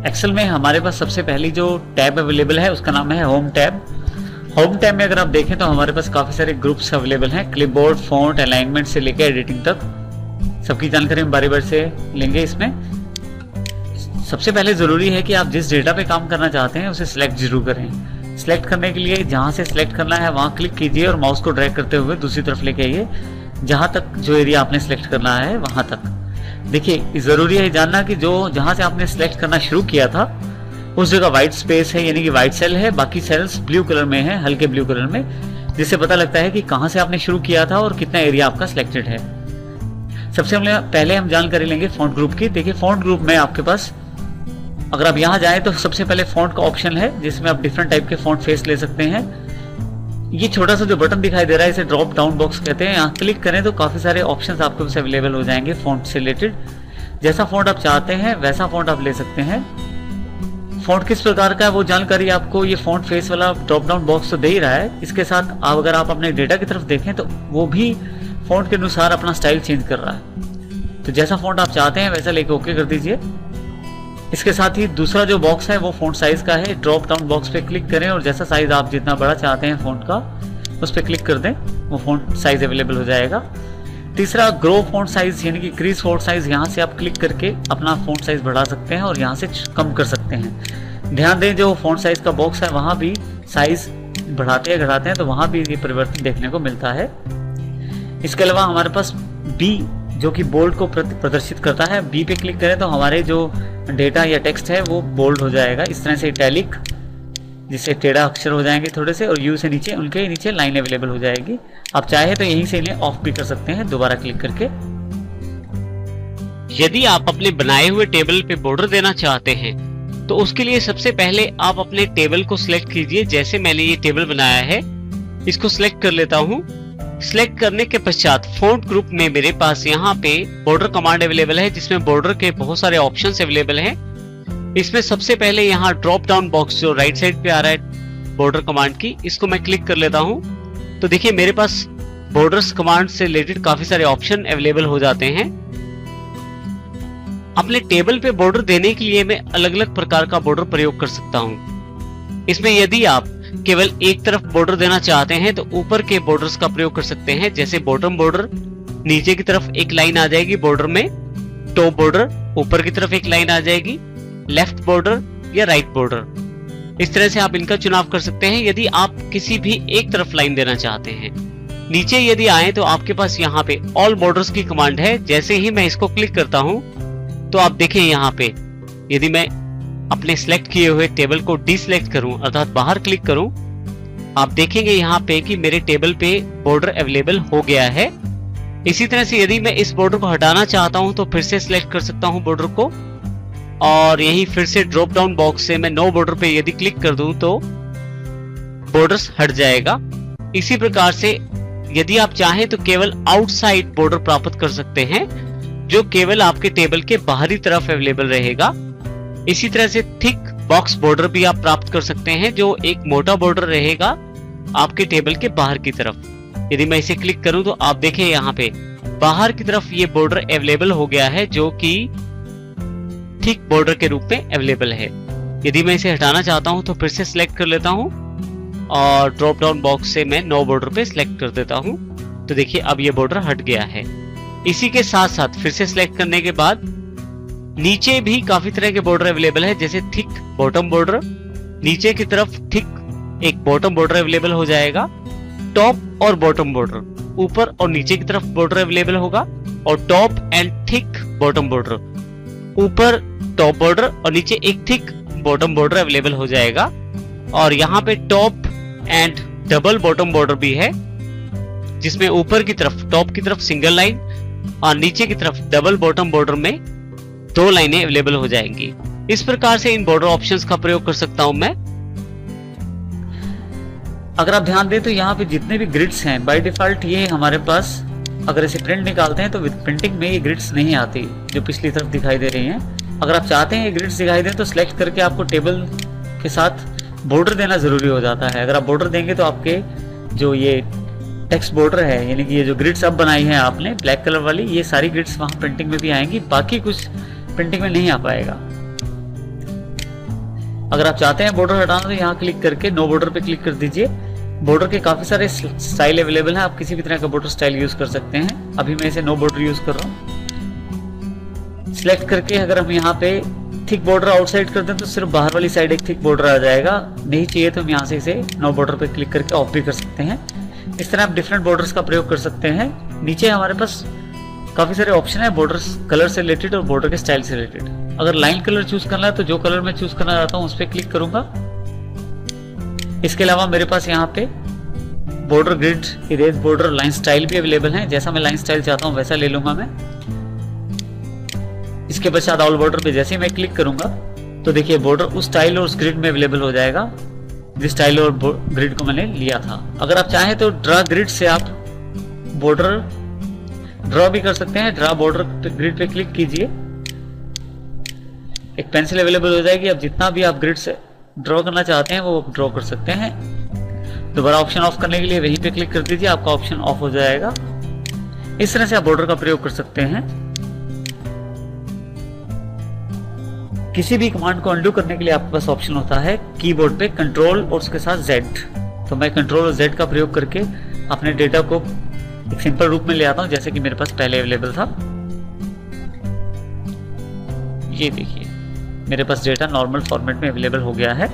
Excel में हमारे पास सबसे पहली जो टैब अवेलेबल है उसका नाम है होम टैब। होम टैब में अगर आप देखें तो हमारे पास काफ़ी सारे ग्रुप्स अवेलेबल हैं, क्लिपबोर्ड, फॉन्ट, अलाइनमेंट से लेकर एडिटिंग तक सबकी जानकारी हम बारी बारी से लेंगे। इसमें सबसे पहले ज़रूरी है कि आप जिस डेटा पे काम करना चाहते हैं उसे सिलेक्ट जरूर करें। सिलेक्ट करने के लिए जहाँ से सिलेक्ट करना है वहाँ क्लिक कीजिए और माउस को ड्रैग करते हुए दूसरी तरफ लेके आइए, जहाँ तक जो एरिया आपने सिलेक्ट करना है वहाँ तक। देखिए, ज़रूरी है जानना कि जो जहाँ से आपने सिलेक्ट करना शुरू किया था उस जगह व्हाइट स्पेस है, यानी कि व्हाइट सेल है, बाकी सेल्स ब्लू कलर में है, हल्के ब्लू कलर में, जिससे पता लगता है कि कहाँ से आपने शुरू किया था और कितना एरिया आपका सिलेक्टेड है। सबसे पहले हम जानकारी लेंगे फॉन्ट ग्रुप की। देखिए, फॉन्ट ग्रुप में आपके पास अगर आप यहाँ जाएं तो सबसे पहले फॉन्ट का ऑप्शन है जिसमें आप डिफरेंट टाइप के फॉन्ट फेस ले सकते हैं। ये छोटा सा जो बटन दिखाई दे रहा है इसे ड्रॉप डाउन बॉक्स कहते हैं। यहाँ क्लिक करें तो काफी सारे ऑप्शंस आपके पास अवेलेबल हो जाएंगे फॉन्ट से रिलेटेड। जैसा फॉन्ट आप चाहते हैं वैसा फॉन्ट आप ले सकते हैं। फॉन्ट किस प्रकार का है वो जानकारी आपको ये फॉन्ट फेस वाला ड्रॉप डाउन बॉक्स तो दे ही रहा है। इसके साथ अगर आप अपने डेटा की तरफ देखें तो वो भी फॉन्ट के अनुसार अपना स्टाइल चेंज कर रहा है। तो जैसा फॉन्ट आप चाहते हैं वैसा लेके ओके कर दीजिए। इसके साथ ही दूसरा जो बॉक्स है वो फॉन्ट साइज का है। ड्रॉप डाउन बॉक्स पे क्लिक करें और जैसा साइज आप जितना बड़ा चाहते हैं फॉन्ट का उस पर क्लिक कर दें, वो फॉन्ट साइज अवेलेबल हो जाएगा। तीसरा ग्रो फॉन्ट साइज यानी कि इंक्रीज फॉन्ट साइज, यहाँ से आप क्लिक करके अपना फॉन्ट साइज बढ़ा सकते हैं और यहाँ से कम कर सकते हैं। ध्यान दें, जो फॉन्ट साइज का बॉक्स है वहाँ भी साइज बढ़ाते हैं घटाते हैं तो वहाँ भी ये परिवर्तन देखने को मिलता है। इसके अलावा हमारे पास बी जो कि बोल्ड को प्रदर्शित करता है, बी पे क्लिक करें तो हमारे जो डेटा या टेक्स्ट है वो बोल्ड हो जाएगा। इस तरह से इटैलिक, जिससे टेढ़ा अक्षर हो जाएंगे थोड़े से, और यू से नीचे उनके नीचे लाइन अवेलेबल हो जाएगी। आप चाहे तो यहीं से इन्हें ऑफ भी कर सकते हैं दोबारा क्लिक करके। यदि आप अपने बनाए हुए टेबल पे बॉर्डर देना चाहते हैं तो उसके लिए सबसे पहले आप अपने टेबल को सिलेक्ट कीजिए। जैसे मैंने ये टेबल बनाया है, इसको सिलेक्ट कर लेता हूँ। सिलेक्ट करने के पश्चात फॉन्ट ग्रुप में मेरे पास यहाँ पे बॉर्डर कमांड अवेलेबल है जिसमें बॉर्डर के बहुत सारे ऑप्शंस अवेलेबल हैं। इसमें सबसे पहले यहाँ ड्रॉप डाउन बॉक्स जो राइट साइड पे आ रहा है बॉर्डर कमांड की, इसको मैं क्लिक कर लेता हूँ। तो देखिए मेरे पास बॉर्डर्स कमांड से रिलेटेड काफी सारे ऑप्शन अवेलेबल हो जाते हैं। अपने टेबल पे बॉर्डर देने के लिए मैं अलग अलग प्रकार का बॉर्डर प्रयोग कर सकता हूँ। इसमें यदि आप केवल एक तरफ बॉर्डर देना चाहते हैं तो ऊपर के बॉर्डर्स का प्रयोग कर सकते हैं, जैसे बॉटम बॉर्डर, नीचे की तरफ एक लाइन आ जाएगी बॉर्डर में, टॉप बॉर्डर, ऊपर की तरफ एक लाइन आ जाएगी, लेफ्ट बॉर्डर या राइट बॉर्डर। इस तरह से आप इनका चुनाव कर सकते हैं यदि आप किसी भी एक तरफ लाइन देना चाहते हैं। नीचे यदि आए तो आपके पास यहाँ पे ऑल बॉर्डर्स की कमांड है। जैसे ही मैं इसको क्लिक करता हूँ तो आप देखें यहाँ पे यदि मैं अपने सिलेक्ट किए हुए टेबल को डिसलेक्ट करूं अर्थात बाहर क्लिक करूं, आप देखेंगे यहाँ पे कि मेरे टेबल पे बॉर्डर अवेलेबल हो गया है। इसी तरह से यदि मैं इस बॉर्डर को हटाना चाहता हूं तो फिर से सिलेक्ट कर सकता हूं बॉर्डर को, और यही फिर से ड्रॉप डाउन बॉक्स से मैं नो बॉर्डर पे यदि क्लिक कर दूं तो बॉर्डर्स हट जाएगा। इसी प्रकार से यदि आप चाहें तो केवल आउटसाइड बॉर्डर प्राप्त कर सकते हैं जो केवल आपके टेबल के बाहरी तरफ अवेलेबल रहेगा। इसी तरह से थिक बॉक्स बॉर्डर भी आप प्राप्त कर सकते हैं जो एक मोटा बॉर्डर रहेगा आपके टेबल के बाहर की तरफ। यदि मैं इसे क्लिक करूं तो आप देखें यहाँ पे बाहर की तरफ ये बॉर्डर अवेलेबल हो गया है जो कि थिक बॉर्डर के रूप में अवेलेबल है। यदि मैं इसे हटाना चाहता हूं तो फिर से सिलेक्ट कर लेता हूं और ड्रॉप डाउन बॉक्स से मैं नो बॉर्डर पे सिलेक्ट कर देता हूं। तो देखिए अब ये बॉर्डर हट गया है। इसी के साथ साथ फिर से सिलेक्ट करने के बाद नीचे भी काफी तरह के बॉर्डर अवेलेबल है, जैसे थिक बॉटम बॉर्डर, नीचे की तरफ थिक एक बॉटम बॉर्डर अवेलेबल हो जाएगा, टॉप और बॉटम बॉर्डर, ऊपर और नीचे की तरफ बॉर्डर अवेलेबल होगा, और top and thick bottom border, ऊपर टॉप बॉर्डर और नीचे एक थिक बॉटम बॉर्डर अवेलेबल हो जाएगा। और यहाँ पे top and double bottom border भी है जिसमें ऊपर की तरफ टॉप की तरफ सिंगल लाइन और नीचे की तरफ डबल बॉटम बॉर्डर में 2 लाइनें अवेलेबल हो जाएंगी। इस प्रकार से इन बॉर्डर ऑप्शंस का प्रयोग कर सकता हूं मैं। अगर आप ध्यान दें तो यहाँ पे जितने भी ग्रिड्स हैं बाय डिफॉल्ट ये हमारे पास, अगर इसे प्रिंट निकालते हैं तो विद प्रिंटिंग में ये ग्रिड्स नहीं आती जो पिछली तरफ दिखाई दे रही हैं। अगर आप चाहते हैं ये ग्रिड्स दिखाई दें तो सिलेक्ट करके आपको टेबल के साथ बॉर्डर देना जरूरी हो जाता है। अगर आप बॉर्डर देंगे तो आपके जो ये टेक्स्ट बॉर्डर है यानी कि ये जो ग्रिड्स अब बनाई है आपने ब्लैक कलर वाली, ये सारी ग्रिड्स वहाँ प्रिंटिंग में भी आएंगी, बाकी कुछ प्रिंटिंग में नहीं आ पाएगा। अगर आप चाहते हैं बॉर्डर हटाना तो यहाँ क्लिक करके नो बॉर्डर पे क्लिक कर दीजिए। बॉर्डर के काफी सारे स्टाइल अवेलेबल हैं, आप किसी भी तरह का बॉर्डर स्टाइल यूज कर सकते हैं। अभी मैं इसे नो बॉर्डर यूज कर रहा हूँ। सिलेक्ट करके अगर हम यहाँ पे थिक बॉर्डर आउटसाइड कर दें तो सिर्फ बाहर वाली साइड एक थिक बॉर्डर आ जाएगा। नहीं चाहिए तो हम यहाँ से इसे नो बॉर्डर पे क्लिक करके ऑफ भी कर सकते हैं। इस तरह आप डिफरेंट बॉर्डर्स का प्रयोग कर सकते हैं। नीचे हमारे पास काफी सारे ऑप्शन है बॉर्डर कलर से रिलेटेड और बॉर्डर के स्टाइल से रिलेटेड। अगर लाइन कलर चूज करना है तो जो कलर मैं चूज करना चाहता हूँ उस पर क्लिक करूंगा। इसके अलावा मेरे पास यहाँ पे border grid, erase border, line style भी अवेलेबल है। जैसा मैं लाइन स्टाइल चाहता हूँ वैसा ले लूंगा मैं। इसके पश्चात ऑल बॉर्डर पे जैसे ही मैं क्लिक करूंगा तो देखिए बॉर्डर उस स्टाइल और उस ग्रिड में अवेलेबल हो जाएगा जिस स्टाइल और ग्रिड को मैंने लिया था। अगर आप चाहें तो ड्रा ग्रिड से आप बॉर्डर ड्रॉ भी कर सकते हैं। ड्रा बॉर्डर ग्रिड पे क्लिक कीजिए, एक पेंसिल अवेलेबल हो जाएगी। अब जितना भी आप ग्रिड से ड्रॉ करना चाहते हैं वो ड्रॉ कर सकते हैं। दोबारा ऑप्शन ऑफ करने के लिए वहीं पे क्लिक कर दीजिए, आपका ऑप्शन ऑफ हो जाएगा। इस तरह से आप बॉर्डर का प्रयोग कर सकते हैं। किसी भी कमांड को अंडू करने के लिए आपके पास ऑप्शन होता है कीबोर्ड पे कंट्रोल और उसके साथ Z। तो मैं कंट्रोल और Z का प्रयोग करके अपने डेटा को एक सिंपल रूप में ले आता हूं जैसे कि मेरे पास पहले अवेलेबल था। ये देखिए मेरे पास डेटा नॉर्मल फॉर्मेट में अवेलेबल हो गया है।